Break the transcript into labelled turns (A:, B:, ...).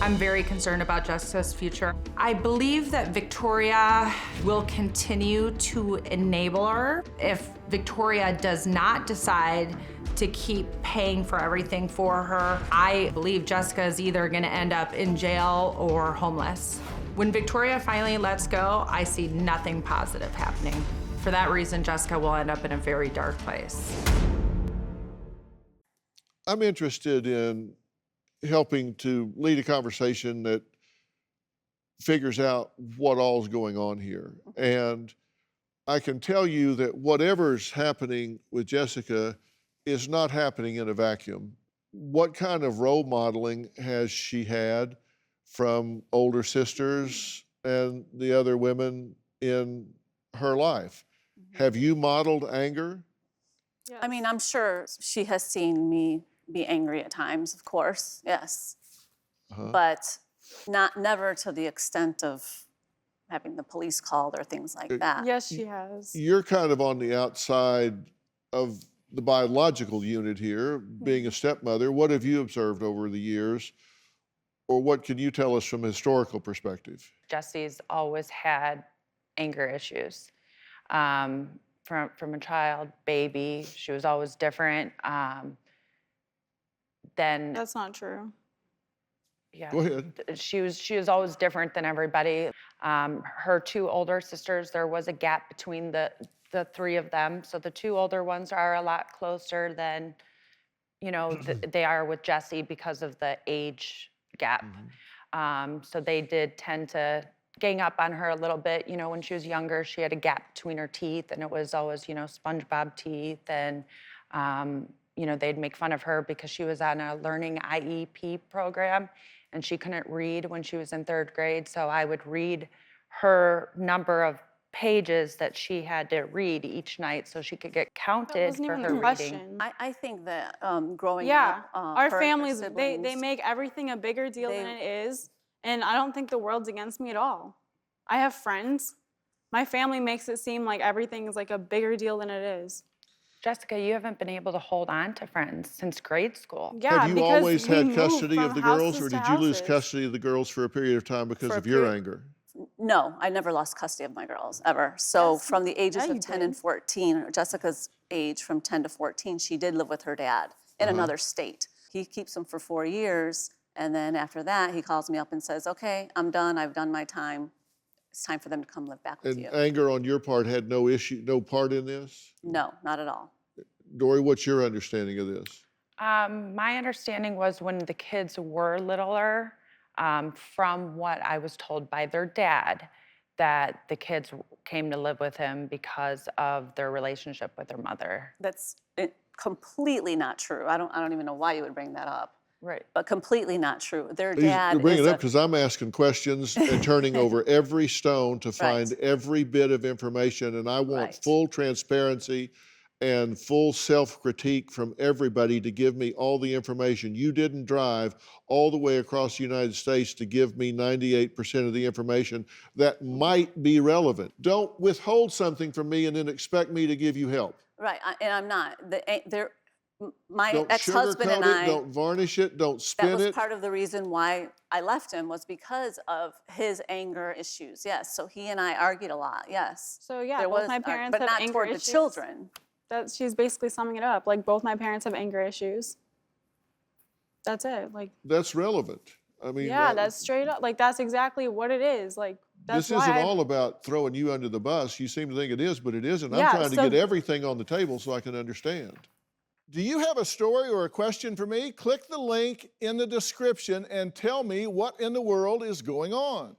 A: I'm very concerned about Jessica's future. I believe that Victoria will continue to enable her. If Victoria does not decide to keep paying for everything for her, I believe Jessica is either gonna end up in jail or homeless. When Victoria finally lets go, I see nothing positive happening. For that reason, Jessica will end up in a very dark place.
B: I'm interested in helping to lead a conversation that figures out what all's going on here. And I can tell you that whatever's happening with Jessica is not happening in a vacuum. What kind of role modeling has she had from older sisters and the other women in her life? Have you modeled anger?
C: Yes. I mean, I'm sure she has seen me be angry at times, of course, yes. But never to the extent of having the police called or things like that.
D: Yes, she has.
B: You're kind of on the outside of the biological unit here, being a stepmother. What have you observed over the years? Or what can you tell us from a historical perspective?
E: Jesse's always had anger issues. From a child, baby, she was always different. Then
D: That's not true.
E: yeah,
B: Go ahead.
E: she was always different than everybody. Her two older sisters, there was a gap between the three of them. So the two older ones are a lot closer than, you know, they are with Jesse because of the age gap. So they did tend to gang up on her a little bit. You know, when she was younger, she had a gap between her teeth, and it was always, you know, SpongeBob teeth. And, you know, they'd make fun of her because she was on a learning IEP program, and she couldn't read when she was in 3rd grade. So I would read her number of pages that she had to read each night so she could get counted for her reading.
C: I think that growing
D: Yeah,
C: up,
D: our
C: her
D: families, they
C: siblings,
D: make everything a bigger deal than it is. And I don't think the world's against me at all. I have friends. My family makes it seem like everything is like a bigger deal than it is.
E: Jessica, you haven't been able to hold on to friends since grade school.
D: Yeah,
B: Have you
D: because
B: always
D: we
B: had
D: moved
B: custody of
D: from
B: the girls,
D: houses
B: or
D: to
B: did you lose
D: houses.
B: custody of the girls for a period of time because
D: For a
B: of your
D: period.
B: anger?
C: No, I never lost custody of my girls, ever. So
D: Yes,
C: from the ages
D: yeah,
C: of
D: you
C: 10 and
D: did.
C: 14, Jessica's age from 10 to 14, she did live with her dad in another state. He keeps them for 4 years, and then after that, he calls me up and says, okay, I'm done, I've done my time. It's time for them to come live back with
B: And
C: you.
B: anger on your part had no part in this?
C: No, not at all.
B: Dory, what's your understanding of this?
E: My understanding was when the kids were littler, from what I was told by their dad, that the kids came to live with him because of their relationship with their mother.
C: That's completely not true. I don't even know why you would bring that up.
E: Right.
C: But completely not true. Their
B: You're
C: dad
B: bringing
C: is
B: it up because I'm asking questions and turning over every stone to find
C: Right.
B: every bit of information, and I want
C: Right.
B: full transparency and full self-critique from everybody to give me all the information. You didn't drive all the way across the United States to give me 98% of the information that might be relevant. Don't withhold something from me and then expect me to give you help.
C: Right, and I'm not. My
B: Don't
C: ex-husband and
B: sugarcoat it,
C: I,
B: don't varnish it, don't
C: that
B: spin
C: was
B: it.
C: part of the reason why I left him, was because of his anger issues. Yes, so he and I argued a lot. Yes.
D: So yeah,
C: There
D: both
C: was,
D: my parents
C: but
D: have
C: not
D: anger
C: toward
D: issues.
C: the children.
D: She's basically summing it up. Like, both my parents have anger issues. That's it. Like,
B: That's relevant. I mean,
D: yeah, that's straight up. Like, that's exactly what it is. Like, that's
B: this
D: why
B: isn't
D: I-
B: all about throwing you under the bus. You seem to think it is, but it isn't. I'm
D: Yeah,
B: trying to
D: so-
B: get everything on the table so I can understand. Do you have a story or a question for me? Click the link in the description and tell me what in the world is going on.